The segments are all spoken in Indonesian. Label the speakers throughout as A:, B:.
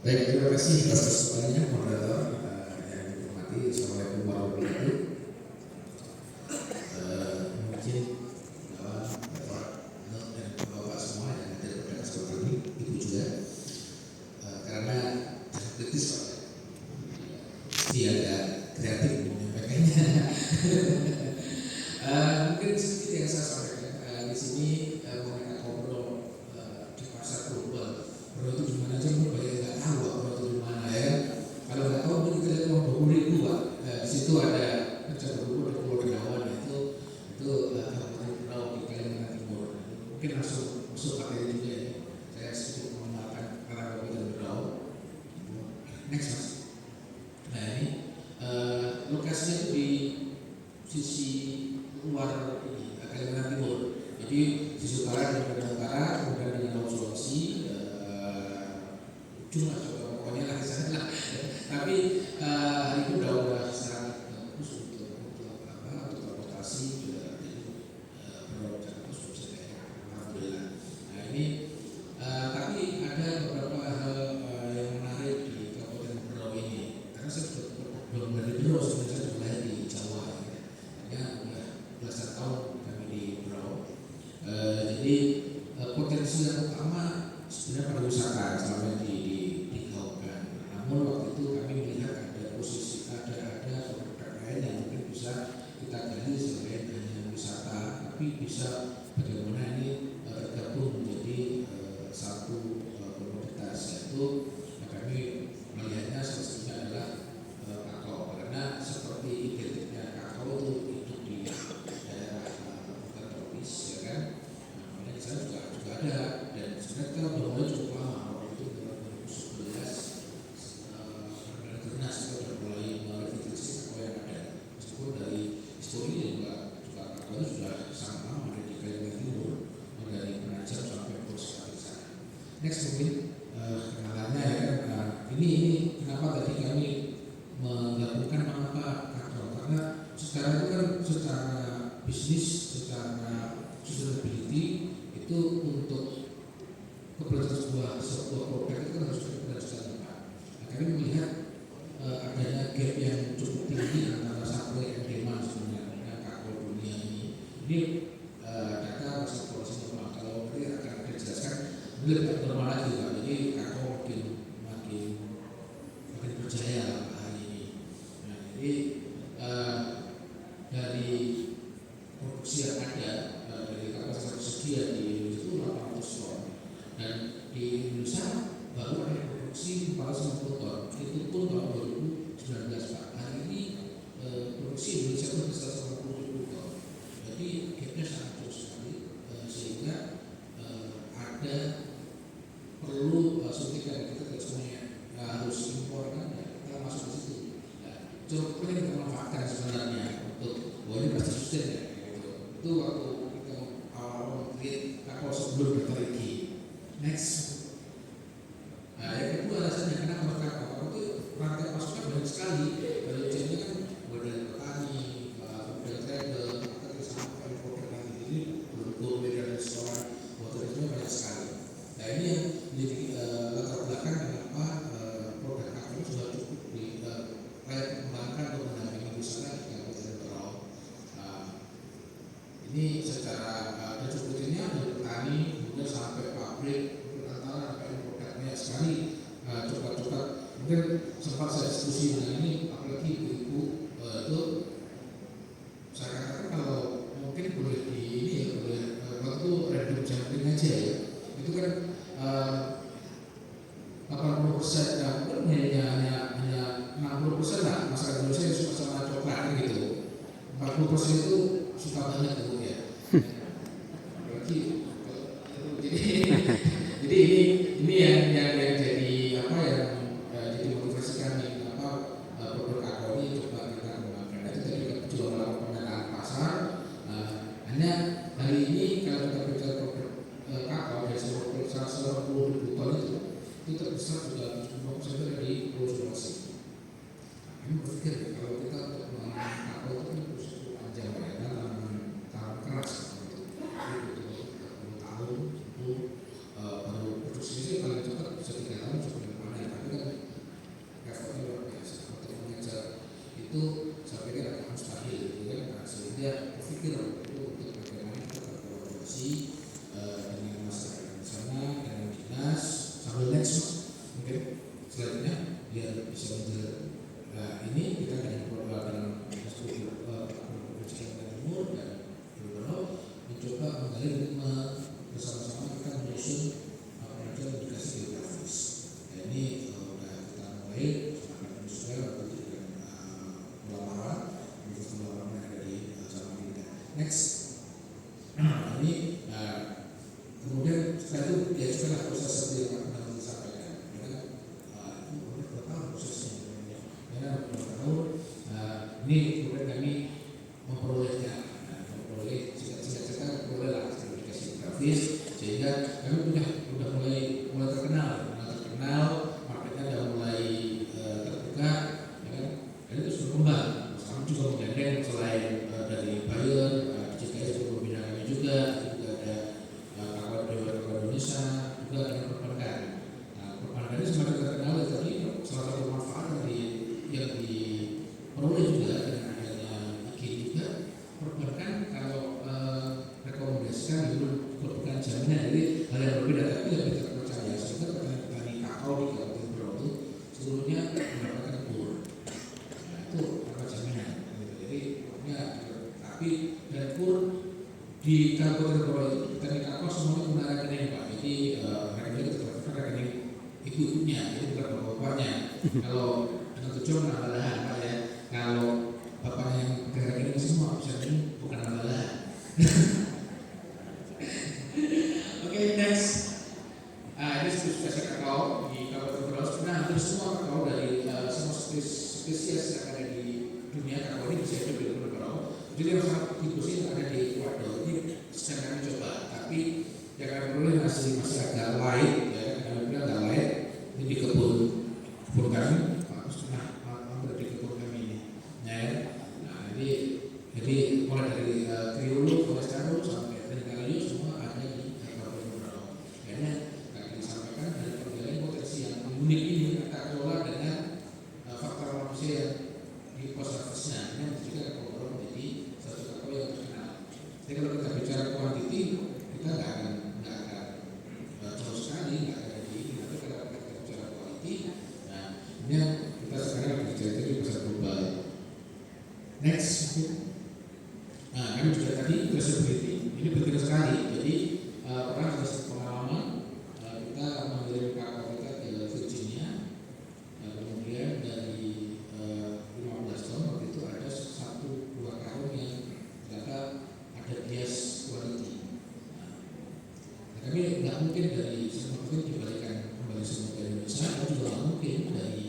A: Baik, terima kasih atas kesempatannya moderator yang dihormati. Assalamualaikum warahmatullahi wabarakatuh. Mungkin Bapak dan Bapak semua yang hadir pada kesempatan ini, Ibu juga, karena kritis Pak, dia agak kreatif menyampaikannya. Mungkin sedikit yang saya sampaikan di sini mengenai ngobrol di pasar global. Bro itu di mana aja, Bro, banyak nggak tahu Bro itu di mana ya. Kalau nggak tahu mungkin kita lihat uang 20.000 Pak. Di situ ada kerja berhubung di Pulau Derawan itu Kabupaten Berau di Kalimantan Timur. Mungkin langsung masuk pakai juga ya. Saya sedikit mengenalkan arah Kabupaten Berau. Next Mas. Nah ini lokasinya itu di sisi luar ini Kalimantan Timur. Jadi sisi utara di Kalimantan Utara, kemudian di Laut Sulawesi, cuma pokoknya lah sana. Tapi itu udah sangat bagus untuk transportasi juga terus bisa kayak alhamdulillah. Nah ini tapi ada beberapa hal yang menarik di Kabupaten Berau ini karena saya belum dari Berau sebenarnya saya sudah di Jawa ya udah belasan tahun kami di Berau. Jadi potensi yang utama sebenarnya pariwisata selama digaungkan. Namun waktu itu kami melihat ada posisi ada produk lain yang mungkin bisa kita gali selain hanya wisata, tapi bisa bagaimana ini tergabung menjadi satu komoditas, yaitu kami melihatnya salah satunya adalah kakao, karena seperti identiknya kakao itu hidup di daerah bukan tropis ya kan. Nah, di sana juga ada, dan sebenarnya kita udah mulai cukup lama. Waktu itu 2011 Kernas kita udah mulai merevitalisasi kakao yang ada, meskipun dari histori juga kakao itu sudah sangat lama ada di Kalimantan Timur, dari Penajam sampai Purwokerto di sana. Next mungkin kenalannya ya kan. Ini kenapa tadi kami menggabungkan mengapa kakao, karena sekarang itu kan secara bisnis, secara sustainability itu untuk keberlangsungan sebuah produk itu kan harus keberlangsungan. Nah, kami melihat adanya gap yang cukup tinggi antara supply and demand sebenarnya dengan kakao dunia ini. Ini data masih polisi normal. Kalau nanti akan dijelaskan lebih normal lagi Pak. Jadi kakao makin berjaya hari ini. Nah, jadi dari produksi yang ada dari kapasitas tersedia di Indonesia itu 800 ton, dan di Indonesia baru ada produksi 450 ton. Itu pun tahun 2019 Pak. Hari ini produksi Indonesia itu bisa 150 ton. Jadi gapnya sangat jauh sekali, sehingga ada perlu suntikan kita tidak semuanya harus impor kan, ya, kita masuk ke situ. Coba kita manfaatkan sebenarnya untuk ini pasti sustain ya gitu. Itu waktu kita awal create kakao sebelum berteliti. Next. Nah, yang kedua alasannya kenapa kakao itu rantai pasoknya banyak sekali. Dari jenisnya kan model petani, model trader, atau sampai produk nanti ini berhubung media restoran, motorisme banyak sekali. Nah ini yang menjadi latar belakang kenapa produk kakao sudah cukup layak dikembangkan untuk mendampingi wisata di Kabupaten Berau. Ini secara distribusinya dari petani kemudian sampai pabrik, antara sampai produknya sekali cepat-cepat. Mungkin sempat saya diskusi dengan ini, apalagi ibu-ibu itu saya katakan kalau mungkin boleh di ini ya, boleh waktu random sampling aja ya. Itu kan 80% ya, mungkin hanya 60% lah masyarakat Indonesia yang suka sama coklat gitu. 40% itu suka banget gitu ya. Apalagi jadi ini yang jadi apa yang jadi motivasi kami produk kakao ini coba kita kembangkan. Itu tadi kita coba melakukan pemetaan pasar. Hanya hari ini kalau kita bicara produk kakao dari 120.000 ton itu terbesar sudah 70% dari Pulau Sulawesi. Kami berpikir kalau kita untuk menanam kakao itu kan harus cukup panjang ya, tanam keras gitu. Jadi 30 tahun itu baru produksi sih paling cepat bisa 3 tahun sudah panen. Tapi kan ini kemudian kami memperolehnya, memperoleh singkat-singkat memperoleh lah sertifikasi grafis, sehingga kami udah mulai terkenal, marketnya udah mulai terbuka, ya kan? Dan itu sudah berkembang. Kami juga menggandeng selain dari buyer, JKS juga membina kami juga ada kawan Indonesia juga dengan perbankan. Perbankan ini semakin terkenal, tadi salah satu manfaat yang diperoleh juga dengan adanya IG juga, perbankan kalau rekomendasikan itu bukan jaminan, jadi hal yang berbeda tapi lebih terpercaya, sehingga petani kakao di Kabupaten Berau itu seluruhnya mendapatkan kur. Nah, itu apa jaminan gitu. Jadi tapi dan kur di Kabupaten Berau itu petani kakao semuanya punya rekening Pak. Jadi rekening itu terdapat rekening ibu-ibunya, jadi bukan bapak-bapaknya. Kalau dengan tujuan menambah lahan Pak ya, kalau bapaknya yang pegang rekening semua bisa ini bukan nambah lahan. Oke, next. Ini spesifikasi kakao di Kabupaten Berau. Sebenarnya hampir semua kakao dari semua spesies yang ada di dunia kakao ini bisa hidup di Kabupaten Berau. Jadi yang sangat bagus ini ada di Ekuador. Ini sedang kami coba, tapi yang kami peroleh masih agak light, ya. Kami bilang agak light. Ini di kebun kami, hampir di kebun kami ini. Ya. Nah, jadi mulai dari Criollo, Forestero sampai Trinitario semua ada di Kabupaten Berau. Kayaknya akan disampaikan dari perjalanan potensi yang unik ini kita kelola dengan faktor manusia yang di posisinya ini juga Kabupaten Berau menjadi satu kakao yang terkenal. Jadi kalau kita bicara kuantiti kita nggak akan jauh sekali, nggak ada di ini. Tapi kalau kita bicara kualiti, nah ini kita sekarang bicara di pasar global. Next. Nah, kami juga tadi traceability, ini penting sekali. Jadi pernah ada pengalaman kita mengirim kakao kita ke Virginia, kemudian dari 15 tahun waktu itu ada satu buah karung yang ternyata ada bias quality. Nah, kami nggak mungkin dari semua itu dibalikan kembali semua ke Indonesia, dan juga nggak mungkin dari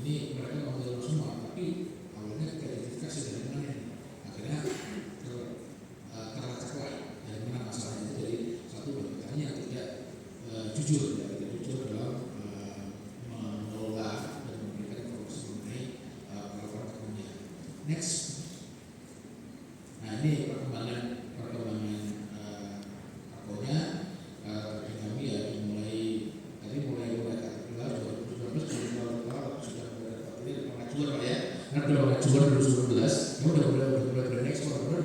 A: ini mereka mengirim semua, tapi awalnya kita identifikasi dari mana ini. Akhirnya terlacak dari mana masalah itu, dari satu petani yang tidak jujur dalam mengelola dan memberikan informasi mengenai pelaporan kebunnya. Next. Nah, ini perkembangan kakonya kami ya mulai Caterpillar 2019 sudah mulai dapat ini pengajuan Pak ya. Karena sudah pengajuan 2019, kamu udah mulai berekspor, kemudian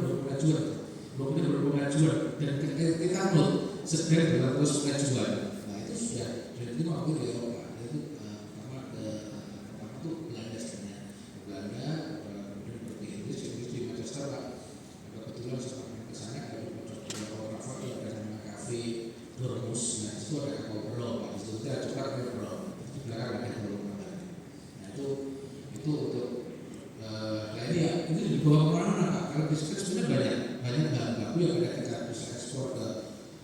A: baru pengajuan dan kita menurut sedang dalam proses pengajuan. Nah, itu sudah itu waktu di Eropa. Itu pertama itu Belanda sebenarnya. Belanda kemudian ke Inggris di Manchester Pak. Kebetulan saya pernah ke sana, ada di pojok Rafa yang ada nama kafe Dormus. Nah, itu ada kakao Berau Pak. Di situ kita coba ke Berau. Di belakang ada Berau. Nah, itu untuk ini ya, itu dibawa kemana-mana Pak. Kalau di situ sebenarnya banyak bahan baku yang ada kita bisa ekspor ke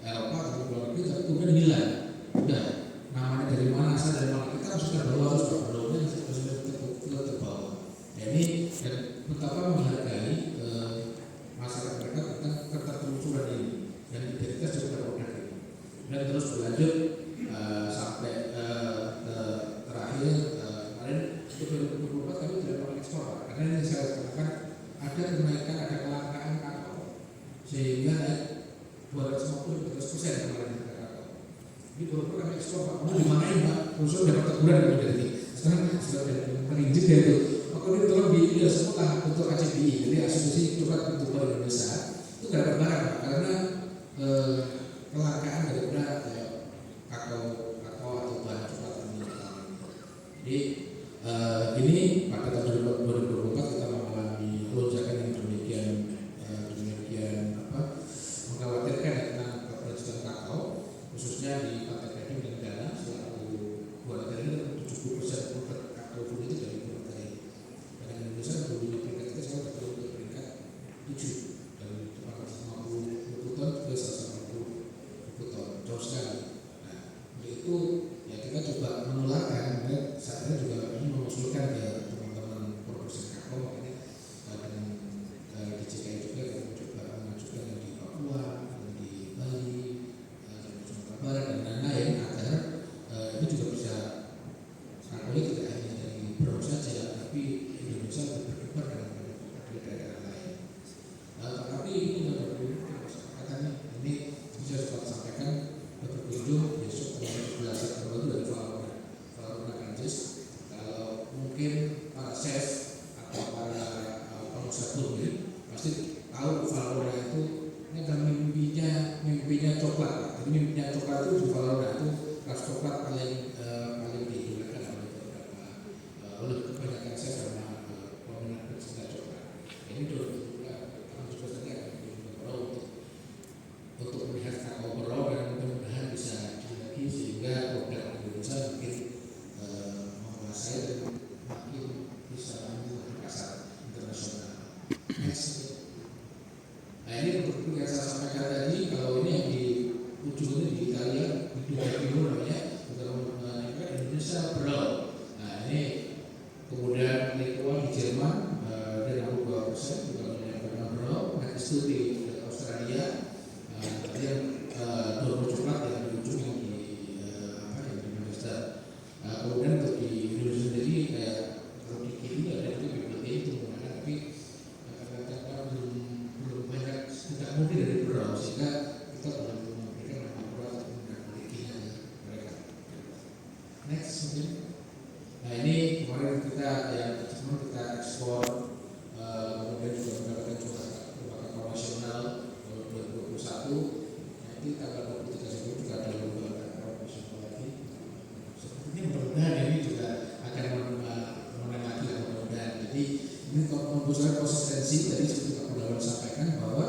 A: Eropa atau ke luar negeri, tapi kemudian hilang. Udah namanya dari mana, asal dari mana, kita harus terbawa terus Pak. Beraunya kita terbawa. Nah, ini dan betapa menghargai masyarakat mereka tentang ketertelusuran ini dan identitas juga produk ini. Dan terus berlanjut sampai terakhir kemarin untuk 2024 kami tidak pernah ekspor Pak. Karena ini saya katakan ada kenaikan, ada kelangkaan kakao sehingga naik 250% kemarin harga kakao. Ini baru kami ekspor Pak. Mau dimanain Pak? Terus dapat teguran dari jadi. Sekarang sudah terizin ya itu. Aku ini tolong di semua untuk ACBI. Jadi asumsi coba untuk Indonesia itu nggak dapat barang Pak, karena kelangkaan daripada kakao atau bahan coklat ini. Jadi ini pada tahun 2024 kita mengalami lonjakan yang demikian mengkhawatirkan tentang keberlanjutan kakao, khususnya di Pantai Gading dan Dana. Selaku buah negara ini 70% kakao pun itu dari buah negara ini. Dan Indonesia menduduki peringkat kita sekarang betul untuk peringkat 7 dari 450 ton ke 150 ton, jauh sekali. Nah, untuk itu ya kita coba menularkan, saat ini juga kami mengusulkan ke teman-teman produsen kakao Next mungkin. Nah ini kemarin kita yang kita ekspor, kemudian juga mendapatkan juga kakao nasional 2021. Nanti tanggal 23 September juga ada lomba kakao nasional lagi. Sepertinya mudah-mudahan ini juga akan menang lagi mudah-mudahan. Jadi ini membuat konsistensi tadi seperti Pak Gunawan sampaikan bahwa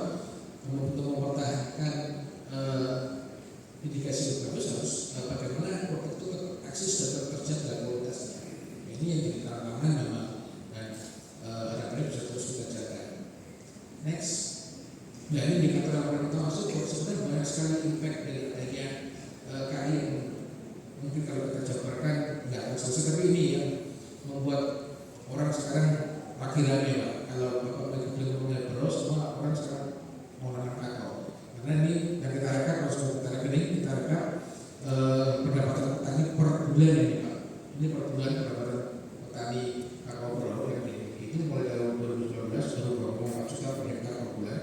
A: untuk mempertahankan indikasi yang bagus harus bagaimana produk itu eksis dan terjaga kualitasnya. Ini yang jadi tantangan memang dan harapannya bisa terus kita jaga. Next, nah ini indikator yang kita masuk sebenarnya banyak sekali impact dari adanya KI yang mungkin kalau kita jabarkan nggak akan selesai, tapi ini yang membuat orang sekarang makin rame Pak. Kalau Bapak lagi beli beras, semua orang sekarang mau nanam kakao. Karena ini yang kita harapkan kalau sudah kita rekening, kita harapkan pendapatan petani per bulan ini Pak. Ini per bulan pendapatan petani kakao per bulan itu mulai dari 2019 baru 2,4 juta per hektar per bulan.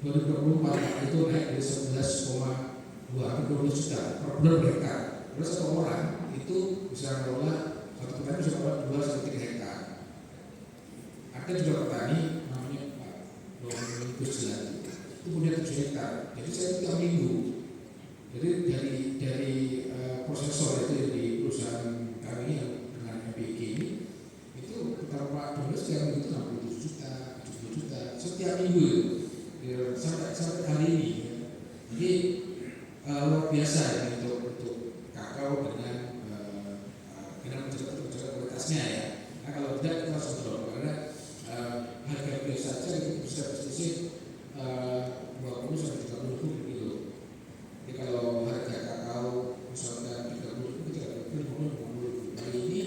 A: 2024 itu naik dari 11,2 hampir 12 juta per bulan per hektar. Terus satu orang itu bisa mengelola satu petani bisa mengelola 2 sampai 3 hektar. Ada juga petani namanya Pak Gus Jelati itu punya 7 hektar. Jadi saya tiap minggu. Jadi dari prosesor itu di perusahaan kami yang dengan MPG ini itu kita Pak Domes setiap minggu itu 67 juta, 70 juta setiap minggu itu sampai hari ini. Jadi luar biasa ya untuk kakao dengan menjaga kualitasnya ya. Nah kalau tidak kita harus drop karena harga biasa saja itu bisa berselisih 20 sampai 30 ribu per kilo. Jadi kalau harga kakao misalkan 30 ribu kita dapat 50 ribu. Hari ini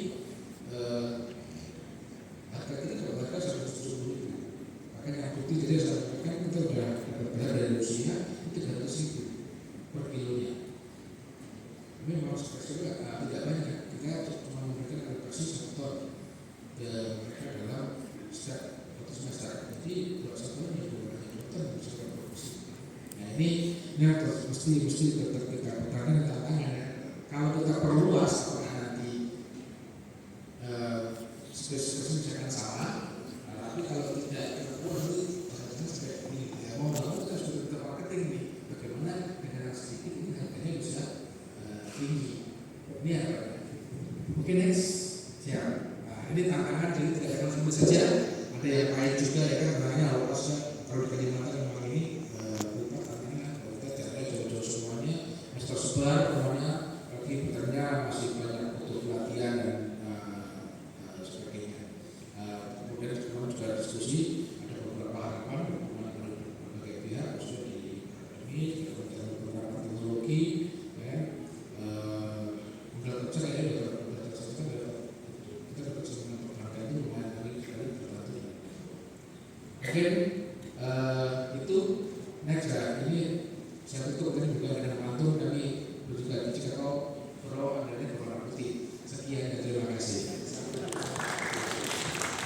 A: harga kita dapat harga 170 ribu. Makanya yang bukti jadi saya sampaikan kita sudah dapat bayar dari Rusia itu 300 ribu per kilonya. Ini memang spesialnya tidak banyak. Kita cuma memberikan alokasi 1 ton dan mereka dalam setiap semester. Jadi kalau 1 ton ya 2 ton bisa produksi. Nah ini harus mesti tetap kita pertahankan tantangan. Kalau kita perluas apakah nanti spesifikasi misalkan salah, tapi kalau tidak kita perluas nanti seperti ini. Ya, mau kita sudah tetap marketing nih. Bagaimana dengan sedikit ini harganya bisa tinggi. Ini apa? Oke next, siap. Nah, ini tantangan jadi tidak akan sebut saja. Ada yang lain juga ya kan, makanya alokasinya kalau di Kalimantan memang ini berupa tantangan. Kalau kita jaga jauh-jauh semuanya, masih tersebar semuanya, lagi betulnya masih banyak butuh pelatihan dan sebagainya. Kemudian teman-teman juga diskusi, ada beberapa harapan berbagai pihak, khususnya di akademi, beberapa teknologi, ya. Mungkin itu next ya. Ini saya tutup tadi juga dengan pantun kami juga di Cikakau Pro adanya berwarna putih. Sekian dan terima kasih.